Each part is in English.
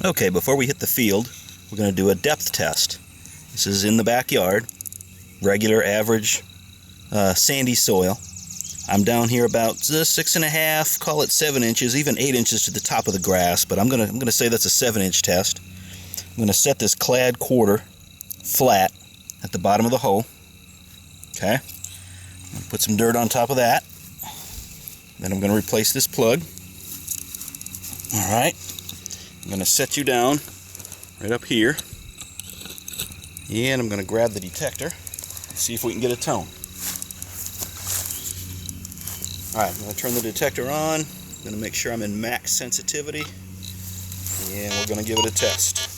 Okay, before we hit the field, we're going to do a depth test. This is in the backyard, regular, average, sandy soil. I'm down here about 6.5, call it 7 inches, even 8 inches to the top of the grass, but I'm gonna say that's a 7-inch test. I'm going to set this clad quarter flat at the bottom of the hole. Okay, I'm going to put some dirt on top of that. Then I'm going to replace this plug. Alright, I'm going to set you down right up here. And I'm going to grab the detector and see if we can get a tone. Alright, I'm going to turn the detector on. I'm going to make sure I'm in max sensitivity. And we're going to give it a test.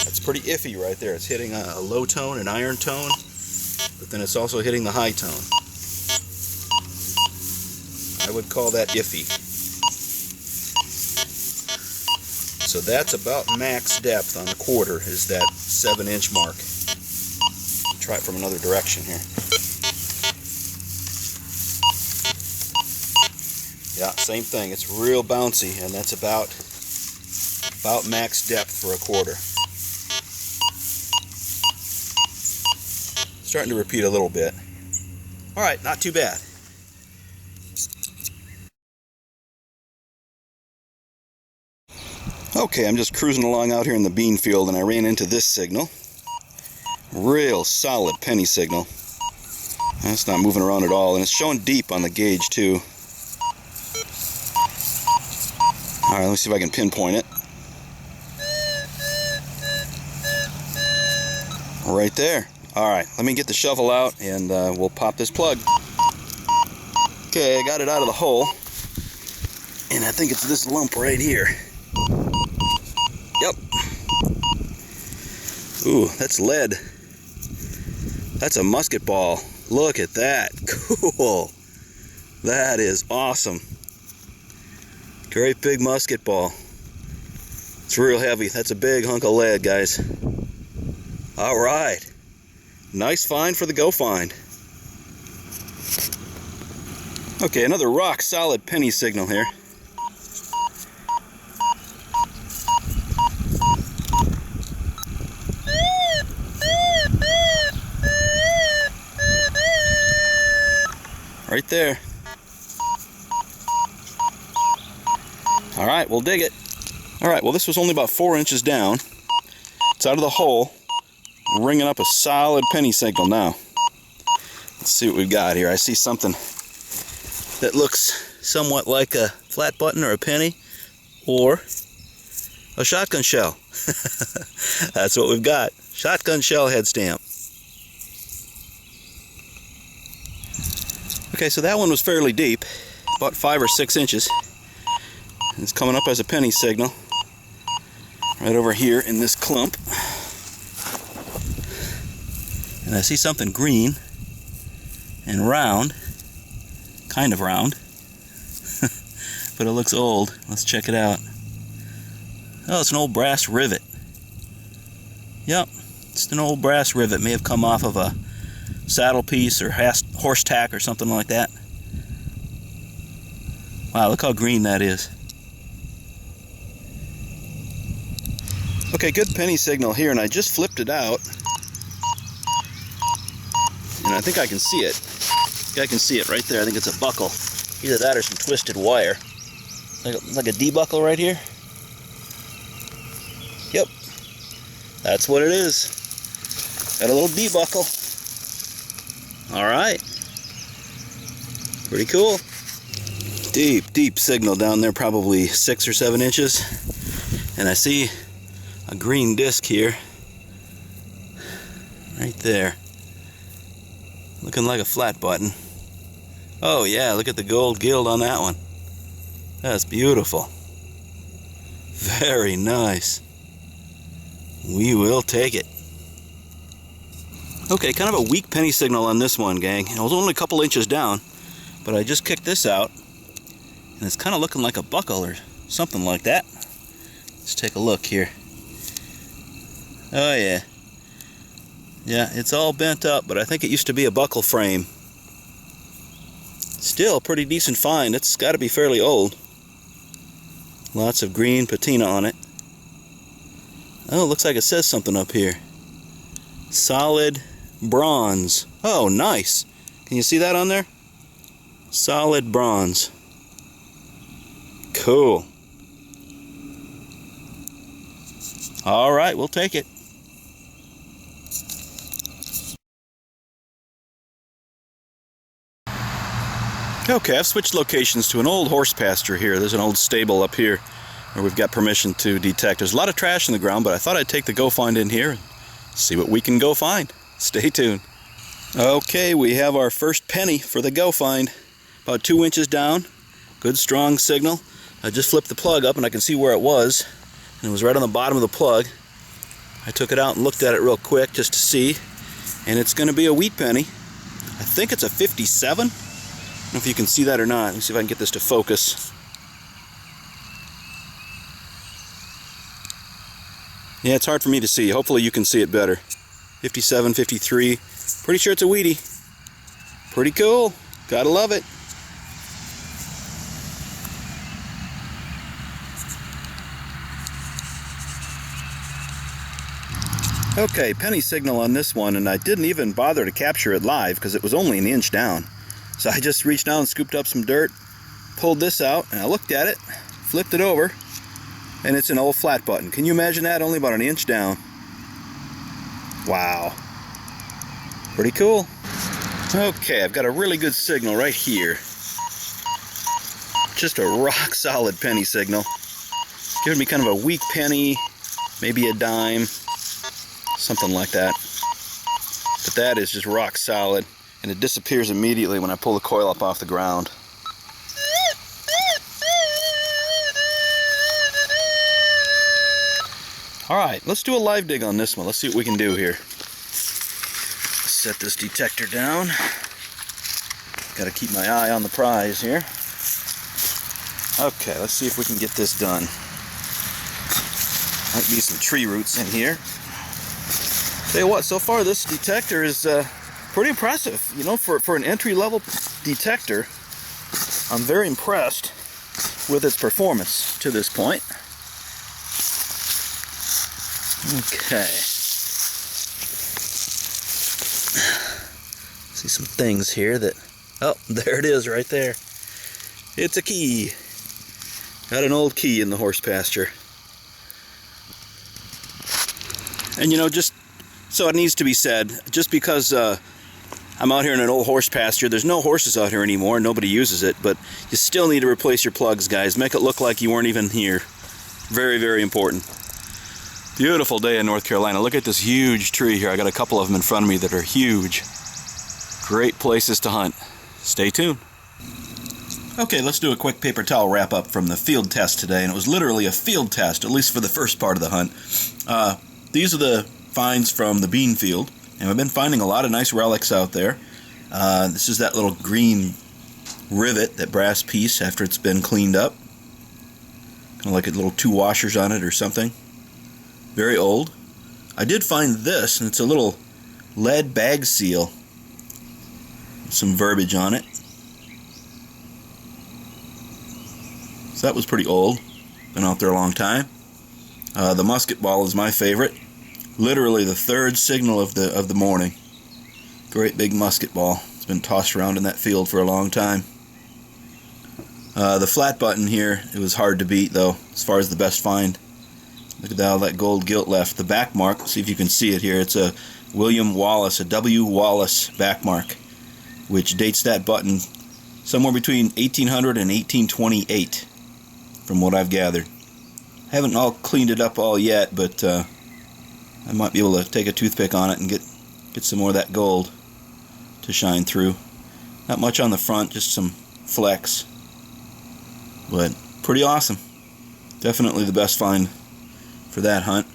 That's pretty iffy right there. It's hitting a low tone, an iron tone, but then it's also hitting the high tone. I would call that iffy. So that's about max depth on a quarter, is that 7-inch mark. Try it from another direction here. Yeah, same thing. It's real bouncy, and that's about max depth for a quarter. Starting to repeat a little bit. Alright, not too bad. Okay, I'm just cruising along out here in the bean field and I ran into this signal. Real solid penny signal. It's not moving around at all, and it's showing deep on the gauge too. Alright, let me see if I can pinpoint it. Right there. Alright, let me get the shovel out and we'll pop this plug. Okay, I got it out of the hole. And I think it's this lump right here. Yep. Ooh, that's lead. That's a musket ball. Look at that. Cool. That is awesome. Great big musket ball. It's real heavy. That's a big hunk of lead, guys. Alright. Nice find for the go find. Okay, another rock solid penny signal here. Right there. Alright, we'll dig it. Alright, well this was only about 4 inches down. It's out of the hole. Ringing up a solid penny signal now. Let's see what we've got here. I see something that looks somewhat like a flat button or a penny or a shotgun shell. That's what we've got. Shotgun shell head stamp. Okay, so that one was fairly deep, about 5 or 6 inches. It's coming up as a penny signal right over here in this clump. And I see something green and round, kind of round, but it looks old. Let's check it out. Oh, it's an old brass rivet. Yep, it's an old brass rivet. May have come off of a saddle piece or horse tack or something like that. Wow, look how green that is. Okay, good penny signal here, and I just flipped it out. And I think I can see it. I can see it right there. I think it's a buckle. Either that or some twisted wire. Like a D-buckle right here. Yep. That's what it is. Got a little D-buckle. Alright. Pretty cool. Deep signal down there, probably 6 or 7 inches. And I see a green disc here. Right there. Looking like a flat button. Oh yeah, look at the gold gild on that one. That's beautiful. Very nice. We will take it. Okay, kind of a weak penny signal on this one, gang. It was only a couple inches down, but I just kicked this out, and it's kind of looking like a buckle or something like that. Let's take a look here. Oh yeah. Yeah, it's all bent up, but I think it used to be a buckle frame. Still a pretty decent find. It's got to be fairly old. Lots of green patina on it. Oh, it looks like it says something up here. Solid bronze. Oh, nice. Can you see that on there? Solid bronze. Cool. All right, we'll take it. Okay, I've switched locations to an old horse pasture here. There's an old stable up here where we've got permission to detect. There's a lot of trash in the ground, but I thought I'd take the go find in here and see what we can go find. Stay tuned. Okay, we have our first penny for the go find. About 2 inches down. Good strong signal. I just flipped the plug up and I can see where it was. And it was right on the bottom of the plug. I took it out and looked at it real quick just to see. And it's going to be a wheat penny. I think it's a 57. I don't know if you can see that or not. Let me see if I can get this to focus. Yeah, it's hard for me to see. Hopefully you can see it better. 57, 53. Pretty sure it's a wheatie. Pretty cool. Gotta love it. Okay, penny signal on this one, and I didn't even bother to capture it live because it was only an inch down. So I just reached down and scooped up some dirt, pulled this out, and I looked at it, flipped it over, and it's an old flat button. Can you imagine that? Only about an inch down. Wow. Pretty cool. Okay, I've got a really good signal right here. Just a rock solid penny signal. Giving me kind of a weak penny, maybe a dime, something like that. But that is just rock solid. And it disappears immediately when I pull the coil up off the ground. Alright, let's do a live dig on this one. Let's see what we can do here. Set this detector down. Gotta keep my eye on the prize here. Okay, let's see if we can get this done. Might be some tree roots in here. Tell you what, so far this detector is pretty impressive. You know, for an entry-level detector, I'm very impressed with its performance to this point. Okay. See some things here that... Oh, there it is right there. It's a key. Got an old key in the horse pasture. And you know, just so it needs to be said, just because I'm out here in an old horse pasture, there's no horses out here anymore, nobody uses it, but you still need to replace your plugs, guys. Make it look like you weren't even here. Very, very important. Beautiful day in North Carolina. Look at this huge tree here. I got a couple of them in front of me that are huge. Great places to hunt. Stay tuned. Okay, let's do a quick paper towel wrap up from the field test today, and it was literally a field test, at least for the first part of the hunt. These are the finds from the bean field, and I've been finding a lot of nice relics out there. This is that little green rivet, that brass piece after it's been cleaned up. Kind of like a little 2 washers on it or something. Very old. I did find this, and it's a little lead bag seal. Some verbiage on it. So that was pretty old. Been out there a long time. The musket ball is my favorite. Literally the 3rd signal of the morning. Great big musket ball. It's been tossed around in that field for a long time. The flat button here, it was hard to beat though, as far as the best find. Look at all that gold gilt left. The back mark, see if you can see it here. It's a William Wallace, a W. Wallace back mark, which dates that button somewhere between 1800 and 1828, from what I've gathered. Haven't all cleaned it up all yet, but I might be able to take a toothpick on it and get some more of that gold to shine through. Not much on the front, just some flecks, but pretty awesome. Definitely the best find for that hunt.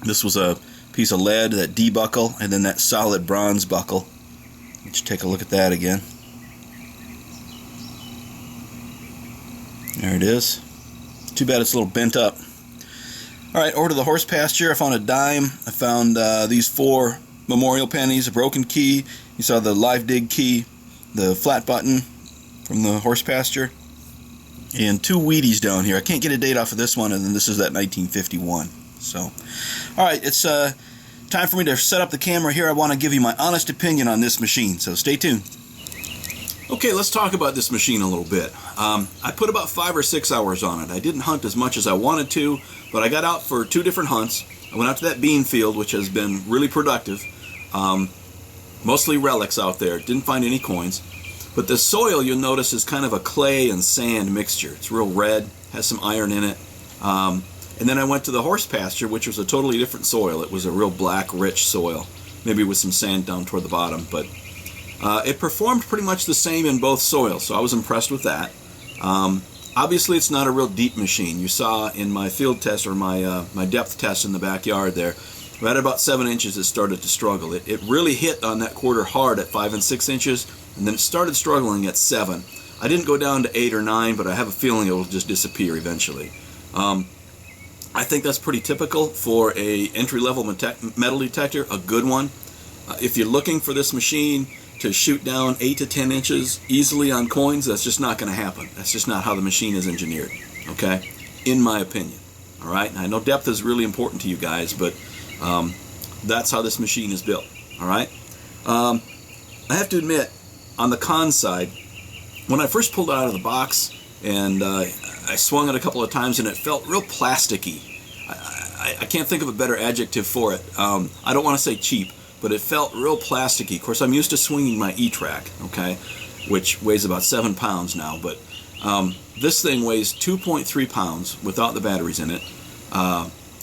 This was a piece of lead, that D buckle, and then that solid bronze buckle. Let's take a look at that again. There it is. Too bad it's a little bent up. Alright, over to the horse pasture. I found a dime. I found these 4 memorial pennies, a broken key. You saw the live dig key, the flat button from the horse pasture, and 2 Wheaties down here. I can't get a date off of this one, and then this is that 1951. So, alright, it's time for me to set up the camera here. I want to give you my honest opinion on this machine, so stay tuned. Okay, let's talk about this machine a little bit. I put about 5 or 6 hours on it. I didn't hunt as much as I wanted to, but I got out for 2 different hunts. I went out to that bean field, which has been really productive. Mostly relics out there. Didn't find any coins. But the soil, you'll notice, is kind of a clay and sand mixture. It's real red, has some iron in it. And then I went to the horse pasture, which was a totally different soil. It was a real black, rich soil, maybe with some sand down toward the bottom. But it performed pretty much the same in both soils, so I was impressed with that. Obviously, it's not a real deep machine. You saw in my field test, or my depth test in the backyard there, right at about 7 inches it started to struggle. It really hit on that quarter hard at 5 and 6 inches, and then it started struggling at 7. I didn't go down to 8 or 9, but I have a feeling it will just disappear eventually. I think that's pretty typical for a entry-level metal detector, a good one. If you're looking for this machine to shoot down 8 to 10 inches easily on coins, that's just not going to happen. That's just not how the machine is engineered, okay? In my opinion, all right? And I know depth is really important to you guys, but that's how this machine is built, all right? I have to admit, on the con side, when I first pulled it out of the box and I swung it a couple of times and it felt real plasticky. I can't think of a better adjective for it. I don't want to say cheap, but it felt real plasticky. Of course, I'm used to swinging my E-Track, okay, which weighs about 7 pounds now, but this thing weighs 2.3 pounds without the batteries in it.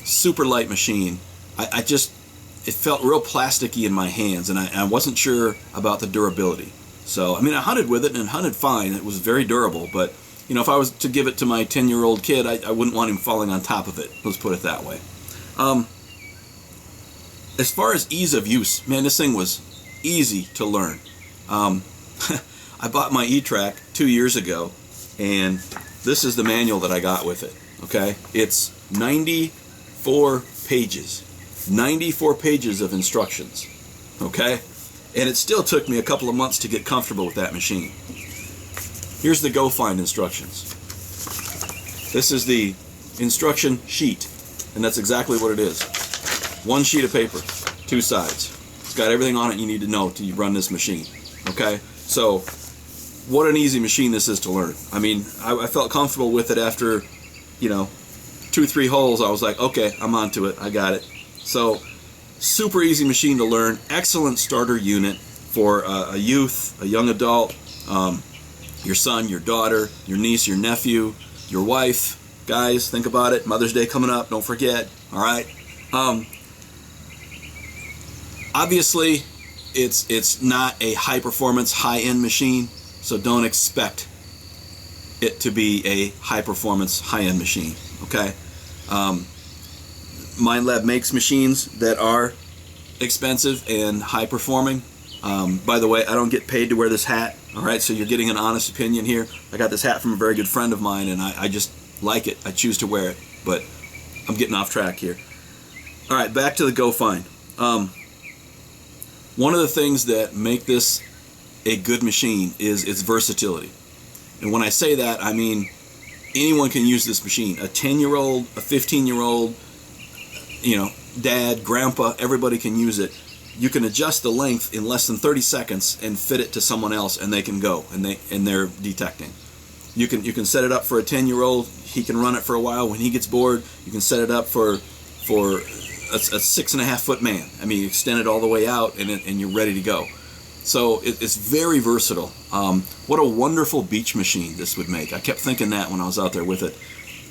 Super light machine. It felt real plasticky in my hands, and I wasn't sure about the durability. So, I mean, I hunted with it and hunted fine. It was very durable, but, you know, if I was to give it to my 10-year-old kid, I wouldn't want him falling on top of it. Let's put it that way. As far as ease of use, man, this thing was easy to learn. I bought my E-Track 2 years ago, and this is the manual that I got with it, okay? It's 94 pages. 94 pages of instructions, okay? And it still took me a couple of months to get comfortable with that machine. Here's the go find instructions. This is the instruction sheet, and that's exactly what it is. 1 sheet of paper, 2 sides. It's got everything on it you need to know to run this machine, okay? So, what an easy machine this is to learn. I mean, I felt comfortable with it after, 2-3 holes. I was like, okay, I'm onto it, I got it. So, super easy machine to learn. Excellent starter unit for a youth, a young adult, your son, your daughter, your niece, your nephew, your wife. Guys, think about it. Mother's Day coming up. Don't forget. All right. Obviously, it's not a high-performance, high-end machine, so don't expect it to be a high-performance, high-end machine. Okay. Minelab makes machines that are expensive and high performing. By the way, I don't get paid to wear this hat, alright, so you're getting an honest opinion here. I got this hat from a very good friend of mine, and I just like it. I choose to wear it, but I'm getting off track here. Alright, back to the Go Find. One of the things that make this a good machine is its versatility. And when I say that, I mean anyone can use this machine. A 10-year-old, a 15-year-old, dad, grandpa, everybody can use it. You can adjust the length in less than 30 seconds and fit it to someone else, and they can go, and they're detecting. You can set it up for a 10-year-old. He can run it for a while. When he gets bored, you can set it up for a 6.5-foot man. I mean, you extend it all the way out, and you're ready to go. So it's very versatile. What a wonderful beach machine this would make. I kept thinking that when I was out there with it.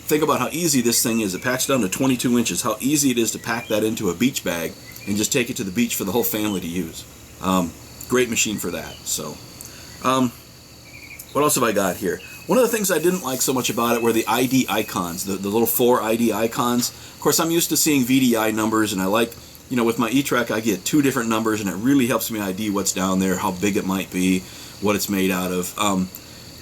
Think about how easy this thing is. It packs down to 22 inches. How easy it is to pack that into a beach bag and just take it to the beach for the whole family to use. Great machine for that. So, what else have I got here? One of the things I didn't like so much about it were the ID icons, the little 4 ID icons. Of course, I'm used to seeing VDI numbers, and I like, with my E-Track, I get 2 different numbers, and it really helps me ID what's down there, how big it might be, what it's made out of.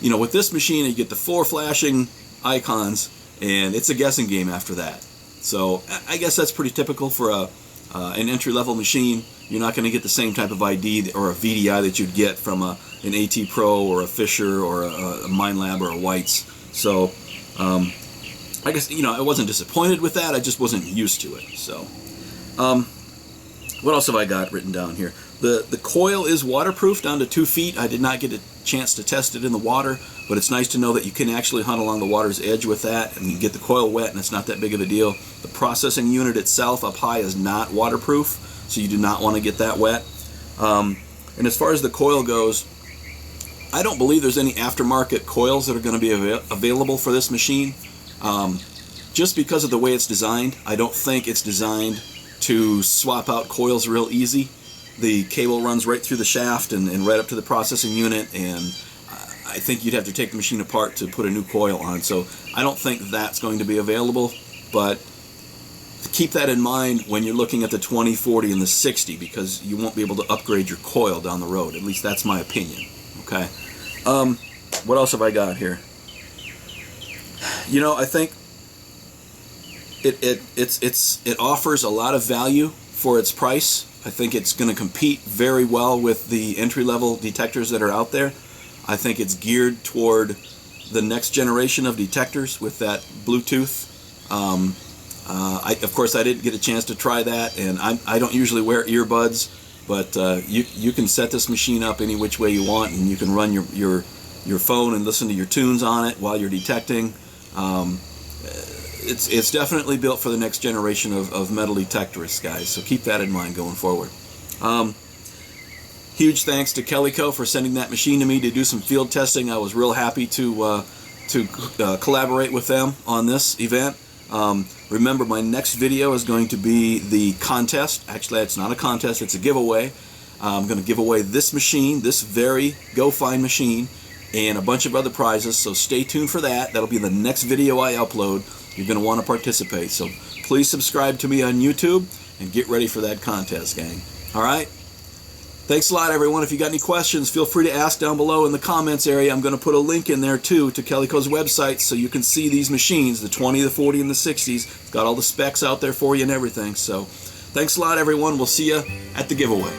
With this machine, you get the 4 flashing icons, and it's a guessing game after that. So I guess that's pretty typical for an entry-level machine. You're not going to get the same type of ID or a VDI that you'd get from an AT Pro or a Fisher or a Minelab or a White's. So I guess, I wasn't disappointed with that. I just wasn't used to it. So what else have I got written down here? The coil is waterproof down to 2 feet. I did not get a chance to test it in the water, but it's nice to know that you can actually hunt along the water's edge with that, and you get the coil wet, and it's not that big of a deal. The processing unit itself up high is not waterproof, so you do not want to get that wet. And as far as the coil goes, I don't believe there's any aftermarket coils that are going to be available for this machine. Just because of the way it's designed, I don't think it's designed to swap out coils real easy. The cable runs right through the shaft and right up to the processing unit, and I think you'd have to take the machine apart to put a new coil on. So I don't think that's going to be available, but keep that in mind when you're looking at the 20, 40, and the 60, because you won't be able to upgrade your coil down the road. At least that's my opinion. Okay. What else have I got here? I think it offers a lot of value for its price. I think it's going to compete very well with the entry-level detectors that are out there. I think it's geared toward the next generation of detectors with that Bluetooth. Of course, I didn't get a chance to try that, and I don't usually wear earbuds, but you can set this machine up any which way you want, and you can run your phone and listen to your tunes on it while you're detecting. It's definitely built for the next generation of metal detectorists, guys, so keep that in mind going forward. Huge thanks to Calico for sending that machine to me to do some field testing. I was real happy to collaborate with them on this event. Remember, my next video is going to be the contest. Actually, it's not a contest, it's a giveaway. I'm going to give away this machine, this very Go Find machine, and a bunch of other prizes, so stay tuned for that. That'll be the next video I upload. You're going to want to participate, so please subscribe to me on YouTube and get ready for that contest, gang. Alright? Thanks a lot, everyone. If you got any questions, feel free to ask down below in the comments area. I'm going to put a link in there, too, to Calico's website so you can see these machines, the 20, the 40, and the 60s. It's got all the specs out there for you and everything. So, thanks a lot, everyone. We'll see you at the giveaway.